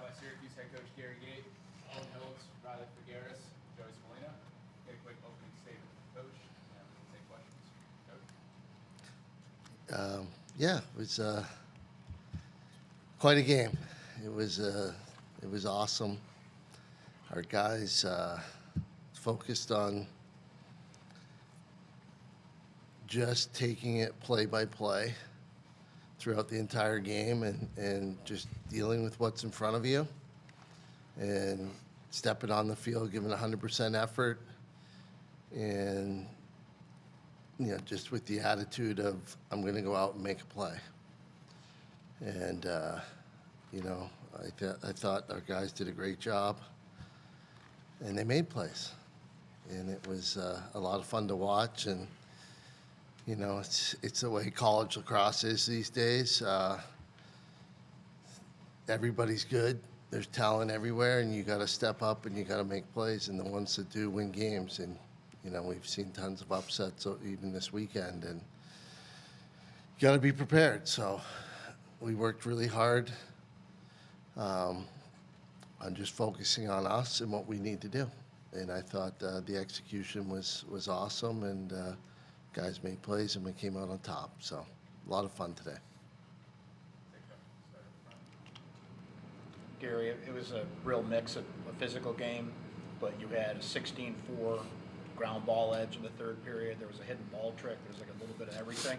by Syracuse head coach Gary Gait, Owen Hiltz, Figueiras, Joey Spallina. Get a quick opening statement from the coach, and we can take questions. Coach? Yeah, it was quite a game. It was awesome. Our guys focused on just taking it play by play throughout the entire game and just dealing with what's in front of you and stepping on the field, giving 100% effort, and just with the attitude of I'm going to go out and make a play. And I thought our guys did a great job, and they made plays, and it was a lot of fun to watch. And it's the way college lacrosse is these days. Everybody's good. There's talent everywhere, and you got to step up and you got to make plays. And the ones that do win games. And we've seen tons of upsets even this weekend, and you got to be prepared. So we worked really hard on just focusing on us and what we need to do. And I thought the execution was awesome, and guys made plays, and we came out on top. So a lot of fun today. Gary, it was a real mix of a physical game, but you had a 16-4 ground ball edge in the third period. There was a hidden ball trick. There was like a little bit of everything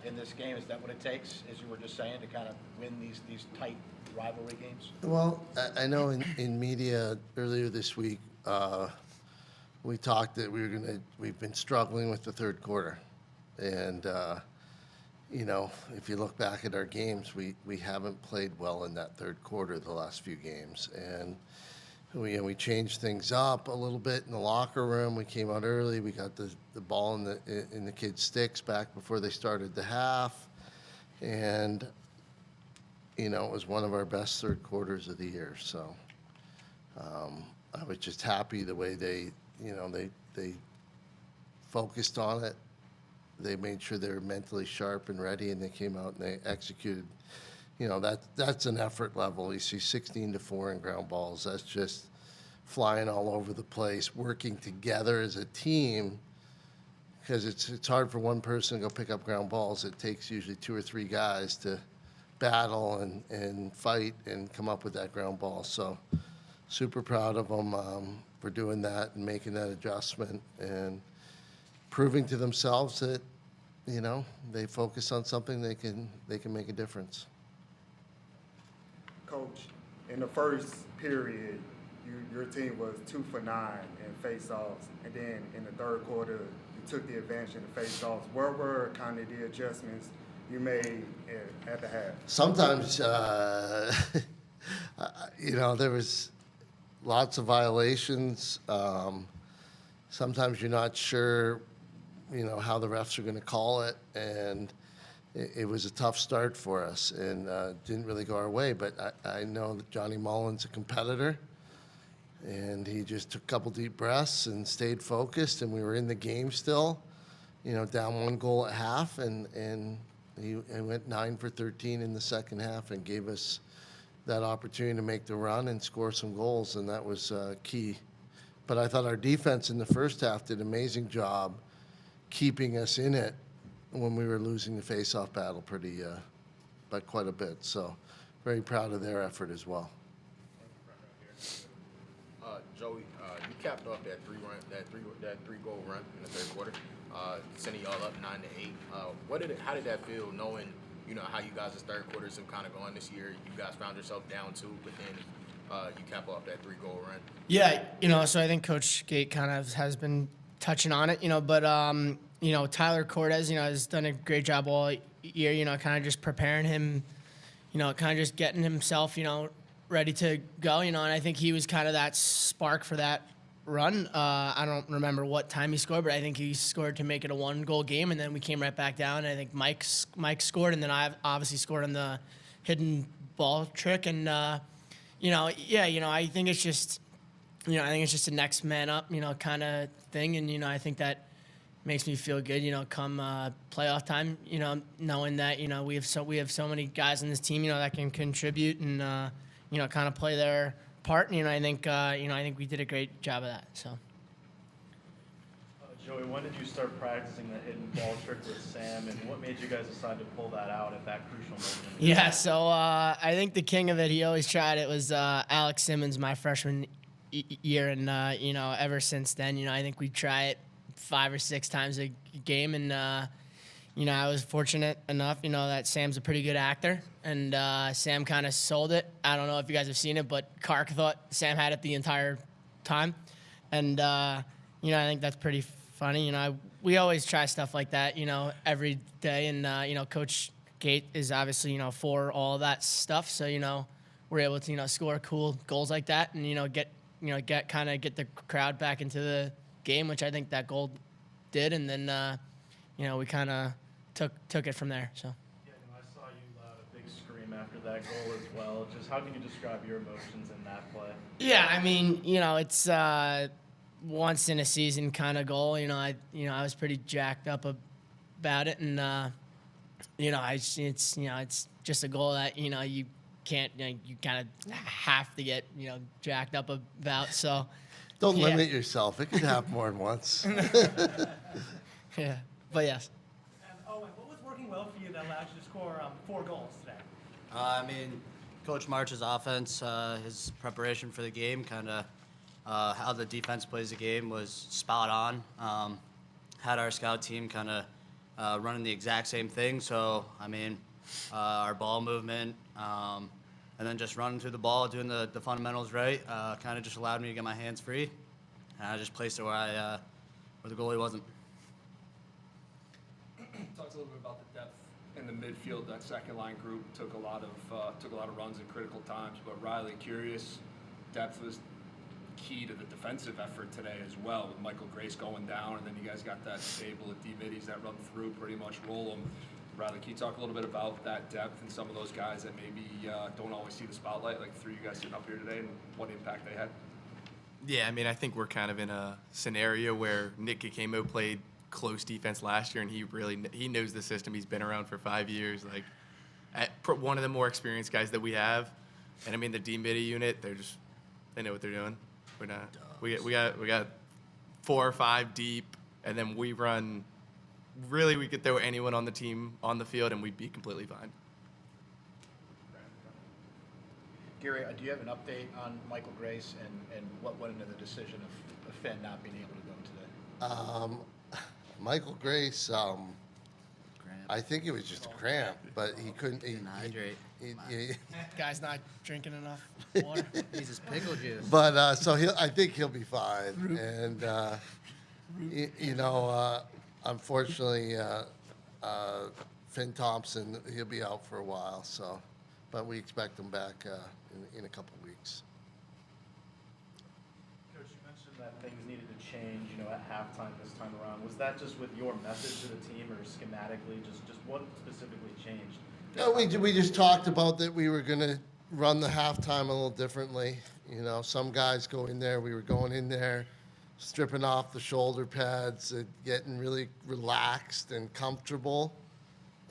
in this game. Is that what it takes, as you were just saying, to kind of win these tight rivalry games? Well, I know in media earlier this week, we talked that we've been struggling with the third quarter. And, if you look back at our games, we haven't played well in that third quarter the last few games. And we changed things up a little bit in the locker room. We came out early. We got the ball in the kids' sticks back before they started the half. And, it was one of our best third quarters of the year. So I was just happy the way they focused on it. They made sure they were mentally sharp and ready, and they came out and they executed. That's an effort level. You see 16-4 in ground balls. That's just flying all over the place, working together as a team, because it's hard for one person to go pick up ground balls. It takes usually 2 or 3 guys to battle and fight and come up with that ground ball. So super proud of them for doing that and making that adjustment and proving to themselves that they focus on something, they can make a difference. Coach, in the first period, your team was 2 for 9 in face-offs, and then in the third quarter, you took the advantage in the face-offs. Where were kind of the adjustments you made at the half? Sometimes, there was lots of violations. Sometimes you're not sure, how the refs are going to call it, and it was a tough start for us, and didn't really go our way. But I know that Johnny Mullen's a competitor, and he just took a couple deep breaths and stayed focused, and we were in the game still, down 1 goal at half, and he went 9 for 13 in the second half and gave us that opportunity to make the run and score some goals, and that was key. But I thought our defense in the first half did an amazing job keeping us in it when we were losing the face-off battle by quite a bit. So very proud of their effort as well. Joey, you capped off that three goal run in the third quarter, sending y'all up 9-8. How did that feel, knowing how you guys' third quarters have kind of gone this year? You guys found yourself down 2, but then you cap off that 3-goal run. Yeah, so I think Coach Gait kind of has been touching on it, but Tyler Cortez, has done a great job all year, kind of just preparing him, kind of just getting himself, ready to go, and I think he was kind of that spark for that run. I don't remember what time he scored, but I think he scored to make it a 1-goal game, and then we came right back down, and I think Mike scored, and then I obviously scored on the hidden ball trick, and I think it's just, a next man up, kind of thing, and I think that makes me feel good, come playoff time, knowing that we have so many guys on this team, that can contribute, and kind of play their part. And, I think we did a great job of that. So. Joey, when did you start practicing the hidden ball trick with Sam, and what made you guys decide to pull that out at that crucial moment? Yeah, so I think the king of it, he always tried it, was Alex Simmons my freshman year, and ever since then, I think we try it 5 or 6 times a game, and I was fortunate enough, that Sam's a pretty good actor, and Sam kind of sold it. I don't know if you guys have seen it, but Kark thought Sam had it the entire time, and I think that's pretty funny. We always try stuff like that, every day, and Coach Gait is obviously for all of that stuff, so we're able to score cool goals like that, and get the crowd back into the game, which I think that goal did, and then we kind of took it from there. So. Yeah, I saw you loud a big scream after that goal as well. Just how can you describe your emotions in that play? Yeah, I mean, it's once in a season kind of goal. I was pretty jacked up about it, and it's just a goal that you can't, you kind of have to get jacked up about. So Don't limit yourself. It could happen more than once. Yeah, but yes. And Owen, what was working well for you that allowed you to score 4 goals today? I mean, Coach March's offense, his preparation for the game, kind of how the defense plays the game was spot on. Had our scout team kind of running the exact same thing. So, I mean, our ball movement, and then just running through the ball, doing the fundamentals right, kind of just allowed me to get my hands free. And I just placed it where the goalie wasn't. Talked a little bit about the depth in the midfield. That second line group took a lot of runs in critical times. But Riley, curious, depth was key to the defensive effort today as well, with Michael Grace going down, and then you guys got that stable of D-middies that run through, pretty much roll them. Riley, can you talk a little bit about that depth and some of those guys that maybe don't always see the spotlight, like 3 of you guys sitting up here today, and what impact they had? Yeah, I mean, I think we're kind of in a scenario where Nick Gakemo played close defense last year, and he knows the system. He's been around for 5 years. Like, one of the more experienced guys that we have. And I mean, the D-midi unit, they know what they're doing. We got 4 or 5 deep, and then we run. Really, we could throw anyone on the team on the field, and we'd be completely fine. Gary, do you have an update on Michael Grace and what went into the decision of Finn not being able to go today? Michael Grace, I think it was just a cramp, but he couldn't. Hydrate. Guy's not drinking enough water. He's just pickle juice. But so I think he'll be fine. And unfortunately, Finn Thompson, he'll be out for a while. So, but we expect him back in a couple of weeks. Coach, you mentioned that things needed to change, at halftime this time around. Was that just with your message to the team, or schematically? Just what specifically changed? No, we just talked about that we were going to run the halftime a little differently. Some guys go in there. We were going in there, stripping off the shoulder pads, getting really relaxed and comfortable.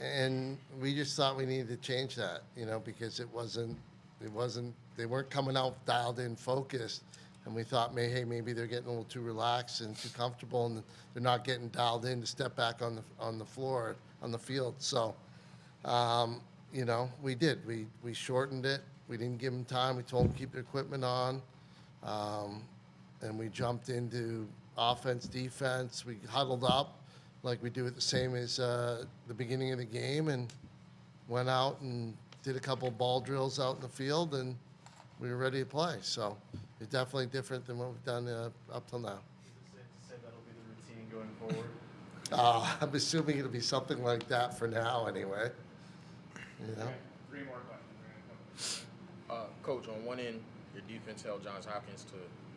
And we just thought we needed to change that, because they weren't coming out dialed in, focused. And we thought, maybe they're getting a little too relaxed and too comfortable, and they're not getting dialed in to step back on the floor, on the field. So, we did. We shortened it. We didn't give them time. We told them to keep their equipment on. And we jumped into offense, defense. We huddled up like we do it the same as the beginning of the game, and went out and did a couple of ball drills out in the field, and we were ready to play. So it's definitely different than what we've done up till now. Is it safe to say that'll be the routine going forward? I'm assuming it'll be something like that for now, anyway. Okay, 3 more questions. Coach, on one end, your defense held Johns Hopkins to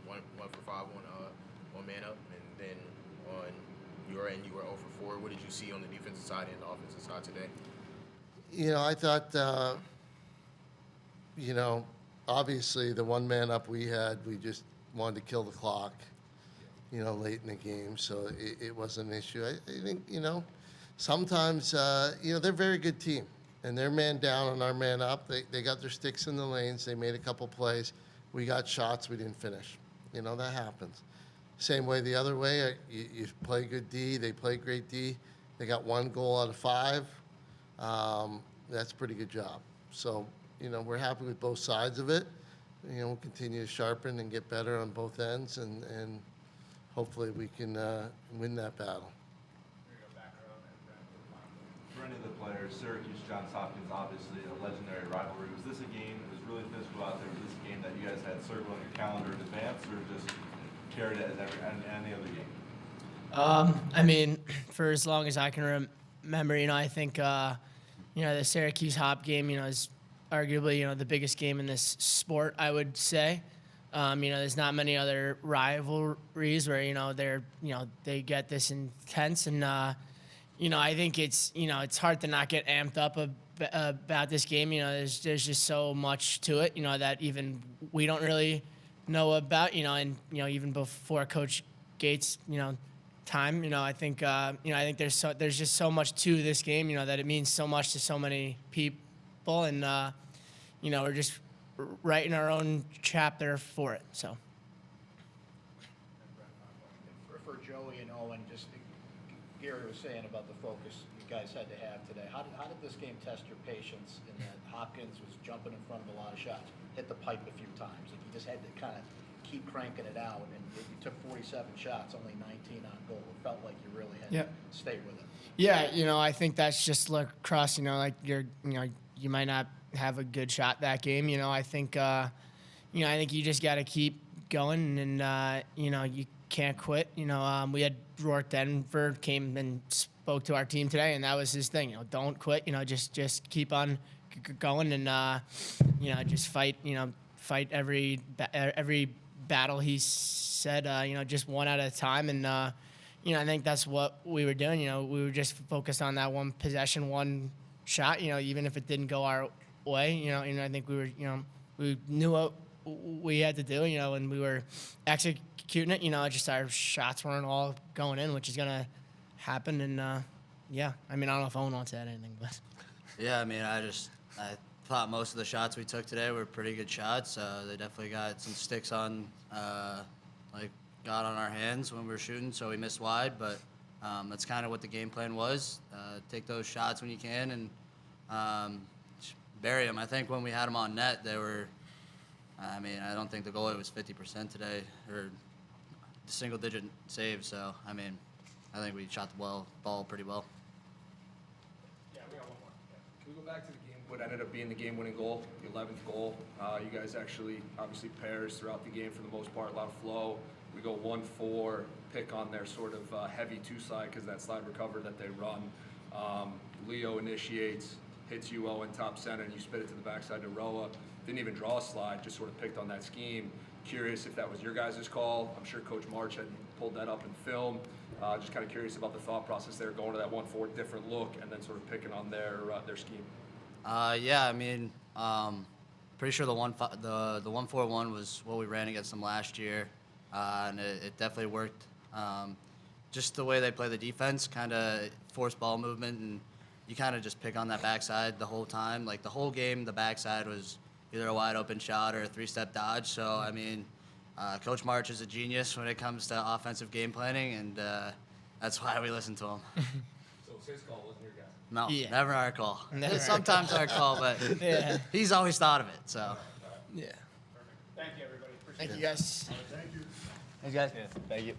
1 for 5 on man up, and then on your end, you were 0 for 4. What did you see on the defensive side and the offensive side today? I thought, obviously the 1 man up we had, we just wanted to kill the clock, late in the game. So it wasn't an issue. I think, sometimes, they're a very good team. and their man down and our man up. They got their sticks in the lanes. They made a couple plays. We got shots. We didn't finish. You know, that happens. Same way the other way. You play good D. They play great D. They got 1 goal out of 5. That's a pretty good job. So, you know, we're happy with both sides of it. You know, we'll continue to sharpen and get better on both ends, and hopefully we can win that battle. For any of the players, Syracuse, Johns Hopkins, obviously a legendary rivalry. Was this a game that was really physical out there? Was this a game that you guys had circled on your calendar in advance, or just carried it as any other game? I mean, for as long as I can remember, you know, I think, you know, the Syracuse Hop game, you know, is arguably, you know, the biggest game in this sport, I would say. You know, there's not many other rivalries where, you know, they get this intense, and, you know, I think it's, you know, it's hard to not get amped up about this game. You know, there's just so much to it, you know, that even we don't really know about, you know, and, you know, even before Coach Gait's, you know, time, you know, I think, you know, I think there's just so much to this game, you know, that it means so much to so many people, and, you know, we're just writing our own chapter for it, so. For Joey and Owen, just Gary was saying about the focus you guys had to have today. How did this game test your patience in that Hopkins was jumping in front of a lot of shots, hit the pipe a few times, and you just had to kind of keep cranking it out, and you took 47 shots, only 19 on goal. It felt like you really had to stay with it. Yeah, you know, I think that's just lacrosse, you know, like you know, you might not have a good shot that game, you know. I think, you know, I think you just got to keep going, and, you know, you can't quit. You know, we had Rourke Denver came and spoke to our team today, and that was his thing. You know, don't quit. You know, just keep on going, and you know, just fight. You know, fight every battle. He said, you know, just one at a time, and you know, I think that's what we were doing. You know, we were just focused on that one possession, one shot. You know, even if it didn't go our way. You know, and I think we were. You know, we knew what we had to do. You know, and we were executing it. You know, just our shots weren't all going in, which is gonna happen. And yeah, I mean, I don't know if Owen wants to add anything, but Yeah, I mean, I thought most of the shots we took today were pretty good shots. They definitely got some sticks on, got on our hands when we were shooting, so we missed wide. But that's kind of what the game plan was. Take those shots when you can and bury them. I think when we had them on net, they were. I mean, I don't think the goalie was 50% today, or single-digit saves. So, I mean, I think we shot the ball pretty well. Yeah, we got one more. Yeah. Can we go back to the game? What ended up being the game-winning goal, the 11th goal? You guys actually, obviously, pairs throughout the game for the most part, a lot of flow. We go 1-4, pick on their sort of heavy two-side because that slide recover that they run. Leo initiates, hits you, Owen, top center, and you spit it to the backside to Roa. Didn't even draw a slide, just sort of picked on that scheme. Curious if that was your guys' call. I'm sure Coach March had pulled that up in film. Just kind of curious about the thought process there, going to that 1-4 different look, and then sort of picking on their scheme. Yeah, I mean, pretty sure the 1-4-1 was what we ran against them last year, and it definitely worked. Just the way they play the defense, kind of force ball movement, and you kind of just pick on that backside the whole time. Like the whole game, the backside was either a wide open shot or a 3-step dodge. So, I mean, Coach March is a genius when it comes to offensive game planning, and that's why we listen to him. So it was his call, wasn't your guy? No, Yeah. never our call. Never. Sometimes our call, but Yeah. he's always thought of it. So, yeah. Thank you, everybody. Appreciate Thank you guys. Thank you. thanks, guys. Yeah, thank you.